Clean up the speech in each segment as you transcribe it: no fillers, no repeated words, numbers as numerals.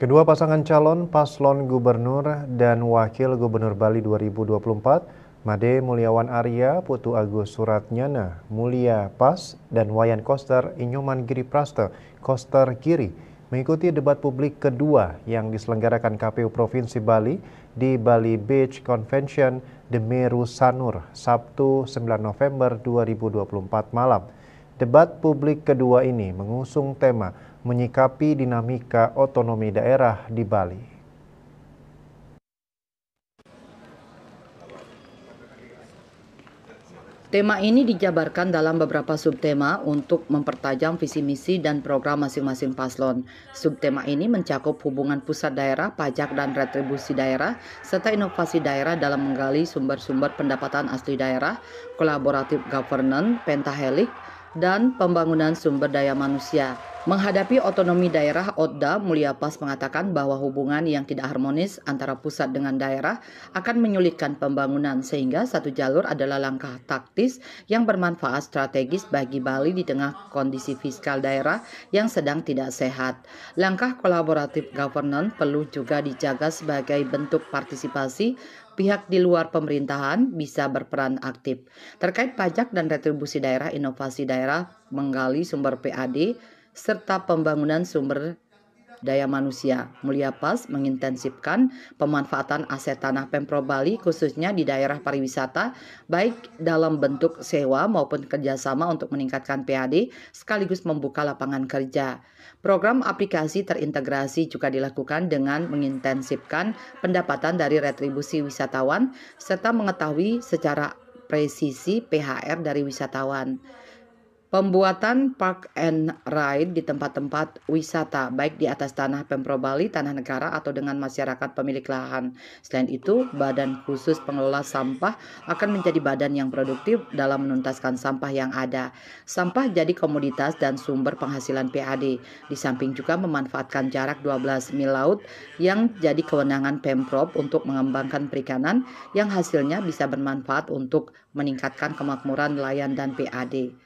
Kedua pasangan calon paslon gubernur dan wakil gubernur Bali 2024, Made Mulyawan Arya, Putu Agus Suratnyana, Mulia Pas, dan Wayan Koster Inyoman Giri Praste, Koster Giri, mengikuti debat publik kedua yang diselenggarakan KPU Provinsi Bali di Bali Beach Convention The Meru Sanur, Sabtu 9 November 2024 malam. Debat publik kedua ini mengusung tema menyikapi dinamika otonomi daerah di Bali. Tema ini dijabarkan dalam beberapa subtema untuk mempertajam visi misi dan program masing-masing paslon. Subtema ini mencakup hubungan pusat daerah, pajak dan retribusi daerah, serta inovasi daerah dalam menggali sumber-sumber pendapatan asli daerah, kolaboratif governance, pentahelik, dan pembangunan sumber daya manusia. Menghadapi otonomi daerah, Otda Mulia Pas mengatakan bahwa hubungan yang tidak harmonis antara pusat dengan daerah akan menyulitkan pembangunan, sehingga satu jalur adalah langkah taktis yang bermanfaat strategis bagi Bali di tengah kondisi fiskal daerah yang sedang tidak sehat. Langkah kolaboratif governance perlu juga dijaga sebagai bentuk partisipasi pihak di luar pemerintahan bisa berperan aktif. Terkait pajak dan retribusi daerah, inovasi daerah, menggali sumber PAD, serta pembangunan sumber daya manusia. Mulia Pas mengintensifkan pemanfaatan aset tanah Pemprov Bali khususnya di daerah pariwisata baik dalam bentuk sewa maupun kerjasama untuk meningkatkan PAD sekaligus membuka lapangan kerja. Program aplikasi terintegrasi juga dilakukan dengan mengintensifkan pendapatan dari retribusi wisatawan serta mengetahui secara presisi PHR dari wisatawan. Pembuatan park and ride di tempat-tempat wisata, baik di atas tanah Pemprov Bali, tanah negara, atau dengan masyarakat pemilik lahan. Selain itu, Badan Khusus Pengelola Sampah akan menjadi badan yang produktif dalam menuntaskan sampah yang ada. Sampah jadi komoditas dan sumber penghasilan PAD. Di samping juga memanfaatkan jarak 12 mil laut yang jadi kewenangan Pemprov untuk mengembangkan perikanan yang hasilnya bisa bermanfaat untuk meningkatkan kemakmuran nelayan dan PAD.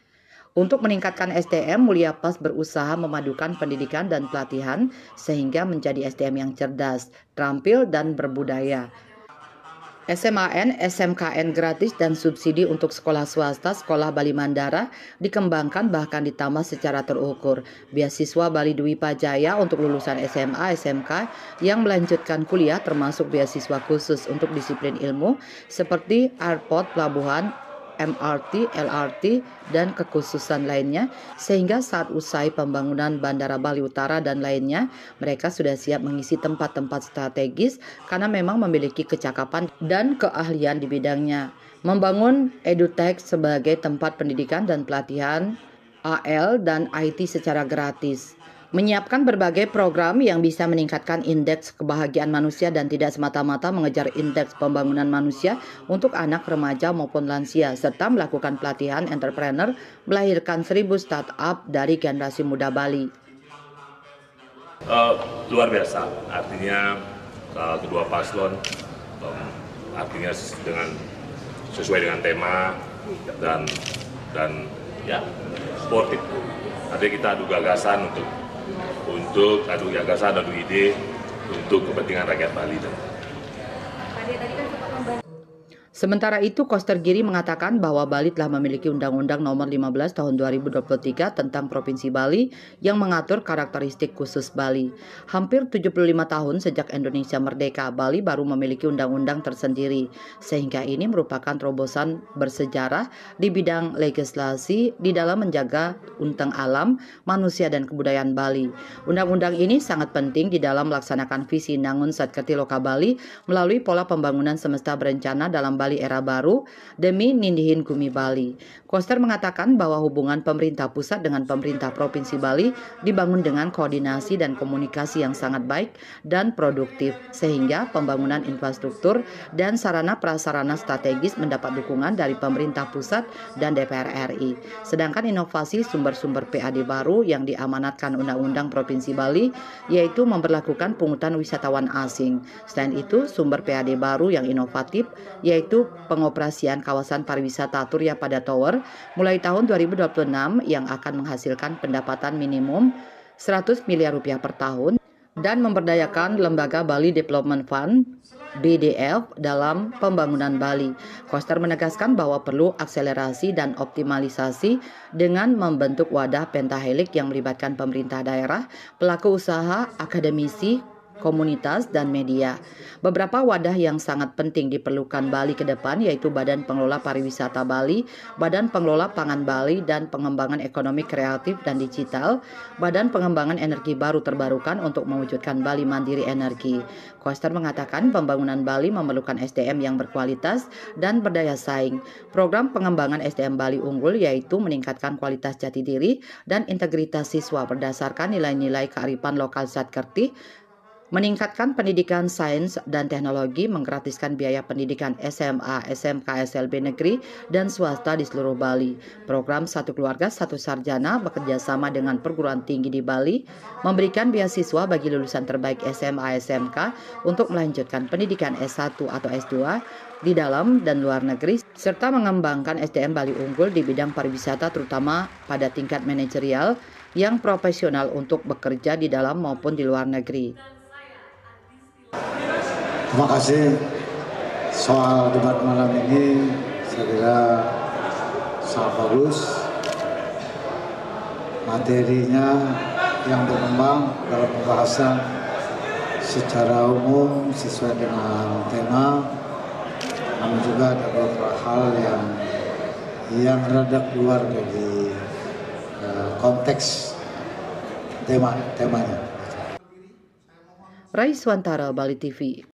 Untuk meningkatkan SDM, Mulia Pas berusaha memadukan pendidikan dan pelatihan sehingga menjadi SDM yang cerdas, terampil, dan berbudaya. SMAN, SMKN gratis dan subsidi untuk sekolah swasta, sekolah Bali Mandara dikembangkan bahkan ditambah secara terukur. Beasiswa Bali Dwi Pajaya untuk lulusan SMA, SMK yang melanjutkan kuliah termasuk beasiswa khusus untuk disiplin ilmu seperti airport, pelabuhan, MRT, LRT, dan kekhususan lainnya, sehingga saat usai pembangunan Bandara Bali Utara dan lainnya, mereka sudah siap mengisi tempat-tempat strategis karena memang memiliki kecakapan dan keahlian di bidangnya. Membangun EduTech sebagai tempat pendidikan dan pelatihan AL dan IT secara gratis. Menyiapkan berbagai program yang bisa meningkatkan indeks kebahagiaan manusia dan tidak semata-mata mengejar indeks pembangunan manusia untuk anak, remaja maupun lansia, serta melakukan pelatihan entrepreneur melahirkan 1000 startup dari generasi muda Bali. Luar biasa, artinya kedua paslon artinya sesuai dengan tema dan ya sportif. Artinya kita adu gagasan adu gagasan, adu ide untuk kepentingan rakyat Bali. Sementara itu, Koster Giri mengatakan bahwa Bali telah memiliki Undang-Undang Nomor 15 Tahun 2023 tentang Provinsi Bali yang mengatur karakteristik khusus Bali. Hampir 75 tahun sejak Indonesia merdeka, Bali baru memiliki undang-undang tersendiri, sehingga ini merupakan terobosan bersejarah di bidang legislasi di dalam menjaga unteng alam, manusia, dan kebudayaan Bali. Undang-undang ini sangat penting di dalam melaksanakan visi Nangun Satkerti Loka Bali melalui pola pembangunan semesta berencana dalam Bali era baru demi nindihin Gumi Bali. Koster mengatakan bahwa hubungan pemerintah pusat dengan pemerintah Provinsi Bali dibangun dengan koordinasi dan komunikasi yang sangat baik dan produktif, sehingga pembangunan infrastruktur dan sarana prasarana strategis mendapat dukungan dari pemerintah pusat dan DPR RI. Sedangkan inovasi sumber-sumber PAD baru yang diamanatkan Undang-Undang Provinsi Bali yaitu memberlakukan pungutan wisatawan asing. Selain itu, sumber PAD baru yang inovatif yaitu pengoperasian kawasan pariwisata Turya Pada Tower mulai tahun 2026 yang akan menghasilkan pendapatan minimum 100 miliar rupiah per tahun dan memberdayakan Lembaga Bali Development Fund BDF dalam pembangunan Bali. Koster menegaskan bahwa perlu akselerasi dan optimalisasi dengan membentuk wadah pentahelik yang melibatkan pemerintah daerah, pelaku usaha, akademisi, komunitas, dan media. Beberapa wadah yang sangat penting diperlukan Bali ke depan yaitu Badan Pengelola Pariwisata Bali, Badan Pengelola Pangan Bali dan Pengembangan Ekonomi Kreatif dan Digital, Badan Pengembangan Energi Baru Terbarukan untuk mewujudkan Bali Mandiri Energi. Koster mengatakan pembangunan Bali memerlukan SDM yang berkualitas dan berdaya saing. Program pengembangan SDM Bali unggul yaitu meningkatkan kualitas jati diri dan integritas siswa berdasarkan nilai-nilai kearifan lokal Satkerti, meningkatkan pendidikan sains dan teknologi, menggratiskan biaya pendidikan SMA, SMK, SLB negeri, dan swasta di seluruh Bali. Program Satu Keluarga Satu Sarjana bekerja sama dengan perguruan tinggi di Bali, memberikan beasiswa bagi lulusan terbaik SMA, SMK untuk melanjutkan pendidikan S1 atau S2 di dalam dan luar negeri, serta mengembangkan SDM Bali unggul di bidang pariwisata terutama pada tingkat manajerial yang profesional untuk bekerja di dalam maupun di luar negeri. Terima kasih. Soal debat malam ini saya kira sangat bagus. Materinya yang berkembang dalam pembahasan secara umum sesuai dengan tema, namun juga ada beberapa hal yang rada keluar dari konteks temanya. Raiswantara, Bali TV.